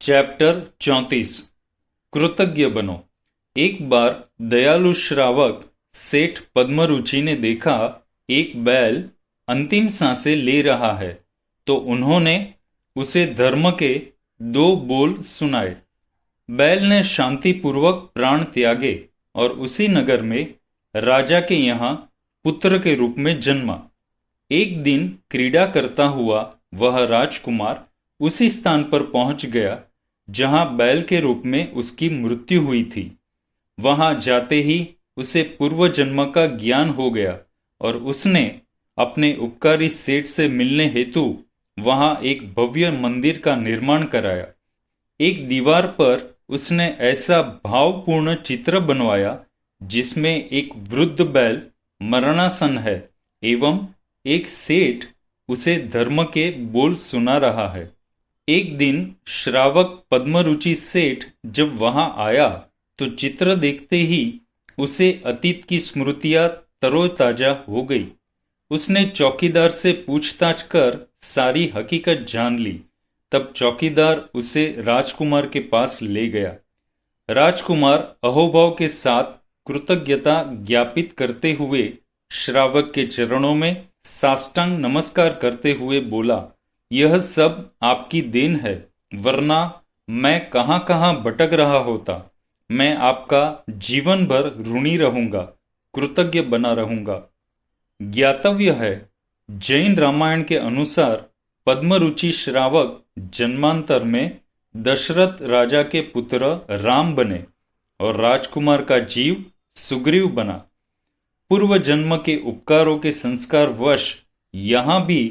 Chapter 34 कृतज्ञ बनो। एक बार दयालु श्रावक सेठ पद्मरुचि ने देखा एक बैल अंतिम सांसें ले रहा है, तो उन्होंने उसे धर्म के 2 बोल सुनाए। बैल ने शांतिपूर्वक प्राण त्यागे और उसी नगर में राजा के यहाँ पुत्र के रूप में जन्मा। एक दिन क्रीड़ा करता हुआ वह राजकुमार उसी स्थान पर पहुंच गया जहां बैल के रूप में उसकी मृत्यु हुई थी। वहां जाते ही उसे पूर्व जन्म का ज्ञान हो गया और उसने अपने उपकारी सेठ से मिलने हेतु वहां एक भव्य मंदिर का निर्माण कराया। एक दीवार पर उसने ऐसा भावपूर्ण चित्र बनवाया जिसमें एक वृद्ध बैल मरणासन है एवं एक सेठ उसे धर्म के बोल सुना रहा है। एक दिन श्रावक पद्मरुचि सेठ जब वहां आया तो चित्र देखते ही उसे अतीत की स्मृतियां तरोताजा हो गई। उसने चौकीदार से पूछताछ कर सारी हकीकत जान ली। तब चौकीदार उसे राजकुमार के पास ले गया। राजकुमार अहोभाव के साथ कृतज्ञता ज्ञापित करते हुए श्रावक के चरणों में साष्टांग नमस्कार करते हुए बोला, यह सब आपकी देन है, वरना मैं कहां कहां भटक रहा होता। मैं आपका जीवन भर ऋणी रहूंगा, कृतज्ञ बना रहूंगा। ज्ञातव्य है, जैन रामायण के अनुसार पद्मरुचि श्रावक जन्मांतर में दशरथ राजा के पुत्र राम बने और राजकुमार का जीव सुग्रीव बना। पूर्व जन्म के उपकारों के संस्कार वश यहां भी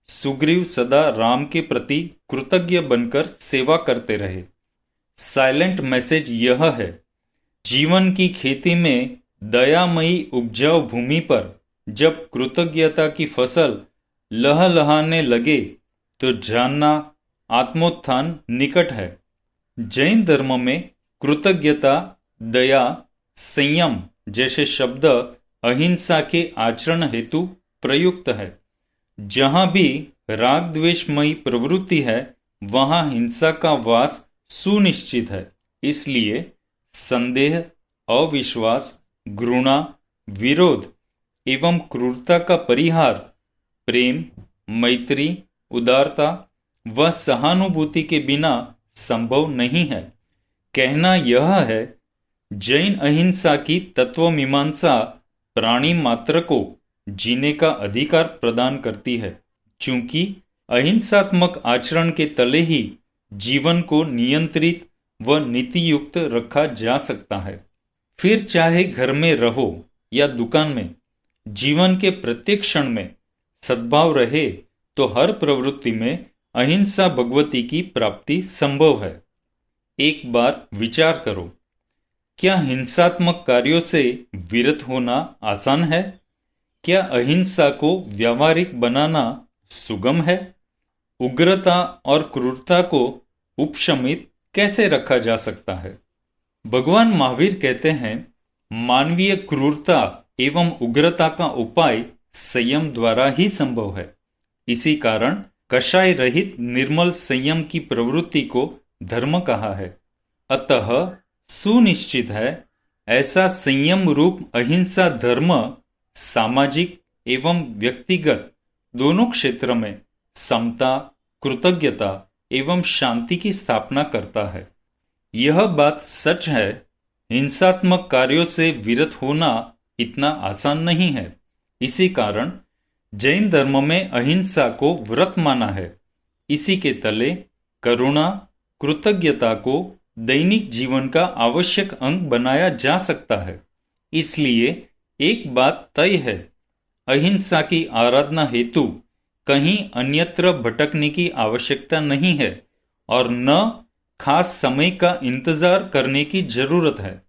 सुग्रीव सदा राम के प्रति कृतज्ञ बनकर सेवा करते रहे। साइलेंट मैसेज यह है, जीवन की खेती में दयामयी उपजाऊ भूमि पर जब कृतज्ञता की फसल लहलहाने लगे तो जानना आत्मोत्थान निकट है। जैन धर्म में कृतज्ञता, दया, संयम जैसे शब्द अहिंसा के आचरण हेतु प्रयुक्त है। जहां भी राग द्वेषमयी प्रवृत्ति है वहां हिंसा का वास सुनिश्चित है। इसलिए संदेह, अविश्वास, घृणा, विरोध एवं क्रूरता का परिहार प्रेम, मैत्री, उदारता व सहानुभूति के बिना संभव नहीं है। कहना यह है, जैन अहिंसा की तत्वमीमांसा प्राणी मात्र को जीने का अधिकार प्रदान करती है, चूंकि अहिंसात्मक आचरण के तले ही जीवन को नियंत्रित व नीतियुक्त रखा जा सकता है। फिर चाहे घर में रहो या दुकान में, जीवन के प्रत्येक क्षण में सद्भाव रहे तो हर प्रवृत्ति में अहिंसा भगवती की प्राप्ति संभव है। एक बार विचार करो, क्या हिंसात्मक कार्यों से विरत होना आसान है? क्या अहिंसा को व्यावहारिक बनाना सुगम है? उग्रता और क्रूरता को उपशमित कैसे रखा जा सकता है? भगवान महावीर कहते हैं, मानवीय क्रूरता एवं उग्रता का उपाय संयम द्वारा ही संभव है। इसी कारण कषाय रहित निर्मल संयम की प्रवृत्ति को धर्म कहा है। अतः सुनिश्चित है, ऐसा संयम रूप अहिंसा धर्म सामाजिक एवं व्यक्तिगत दोनों क्षेत्र में समता, कृतज्ञता एवं शांति की स्थापना करता है। यह बात सच है, हिंसात्मक कार्यों से विरत होना इतना आसान नहीं है। इसी कारण जैन धर्म में अहिंसा को व्रत माना है। इसी के तले करुणा, कृतज्ञता को दैनिक जीवन का आवश्यक अंग बनाया जा सकता है। इसलिए एक बात तय है, अहिंसा की आराधना हेतु कहीं अन्यत्र भटकने की आवश्यकता नहीं है और न खास समय का इंतजार करने की जरूरत है।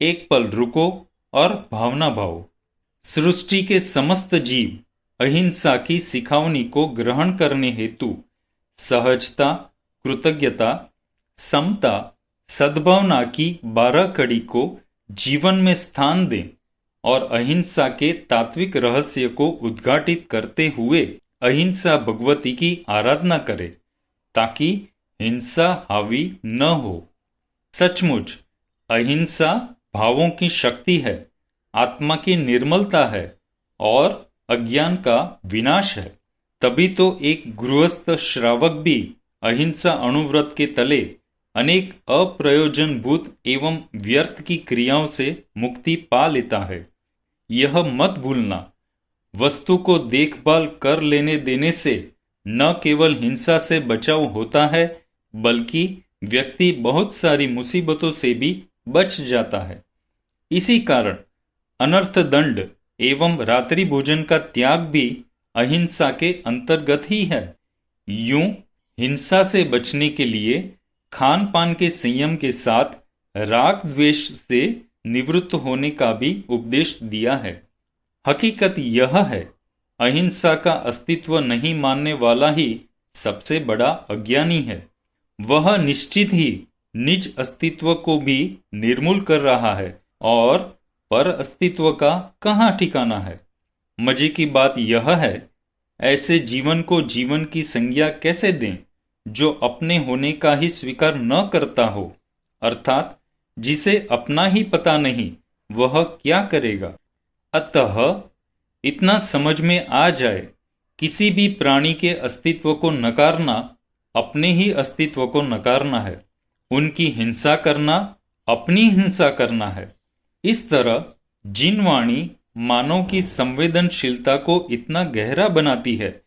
एक पल रुको और भावना भाव। सृष्टि के समस्त जीव अहिंसा की सिखावनी को ग्रहण करने हेतु सहजता, कृतज्ञता, समता, सद्भावना की 12 कड़ी को जीवन में स्थान दें और अहिंसा के तात्विक रहस्य को उद्घाटित करते हुए अहिंसा भगवती की आराधना करें, ताकि हिंसा हावी न हो। सचमुच अहिंसा भावों की शक्ति है, आत्मा की निर्मलता है और अज्ञान का विनाश है। तभी तो एक गृहस्थ श्रावक भी अहिंसा अणुव्रत के तले अनेक अप्रयोजनभूत एवं व्यर्थ की क्रियाओं से मुक्ति पा लेता है। यह मत भूलना, वस्तु को देखभाल कर लेने देने से न केवल हिंसा से बचाव होता है, बल्कि व्यक्ति बहुत सारी मुसीबतों से भी बच जाता है। इसी कारण अनर्थ दंड एवं रात्रि भोजन का त्याग भी अहिंसा के अंतर्गत ही है। यूं हिंसा से बचने के लिए खान पान के संयम के साथ राग द्वेष से निवृत्त होने का भी उपदेश दिया है। हकीकत यह है, अहिंसा का अस्तित्व नहीं मानने वाला ही सबसे बड़ा अज्ञानी है। वह निश्चित ही निज अस्तित्व को भी निर्मूल कर रहा है और पर अस्तित्व का कहाँ ठिकाना है। मजे की बात यह है, ऐसे जीवन को जीवन की संज्ञा कैसे दें जो अपने होने का ही स्वीकार न करता हो, अर्थात जिसे अपना ही पता नहीं वह क्या करेगा। अतः इतना समझ में आ जाए, किसी भी प्राणी के अस्तित्व को नकारना अपने ही अस्तित्व को नकारना है। उनकी हिंसा करना अपनी हिंसा करना है। इस तरह जिनवाणी मानव की संवेदनशीलता को इतना गहरा बनाती है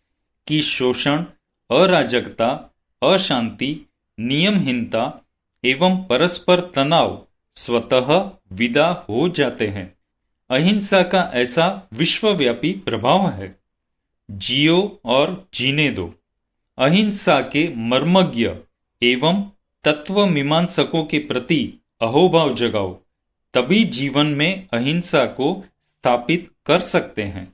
कि शोषण, अराजकता, अशांति, नियमहीनता एवं परस्पर तनाव स्वतः विदा हो जाते हैं। अहिंसा का ऐसा विश्वव्यापी प्रभाव है। जियो और जीने दो। अहिंसा के मर्मज्ञ एवं तत्व मीमांसकों के प्रति अहोभाव जगाओ, तभी जीवन में अहिंसा को स्थापित कर सकते हैं।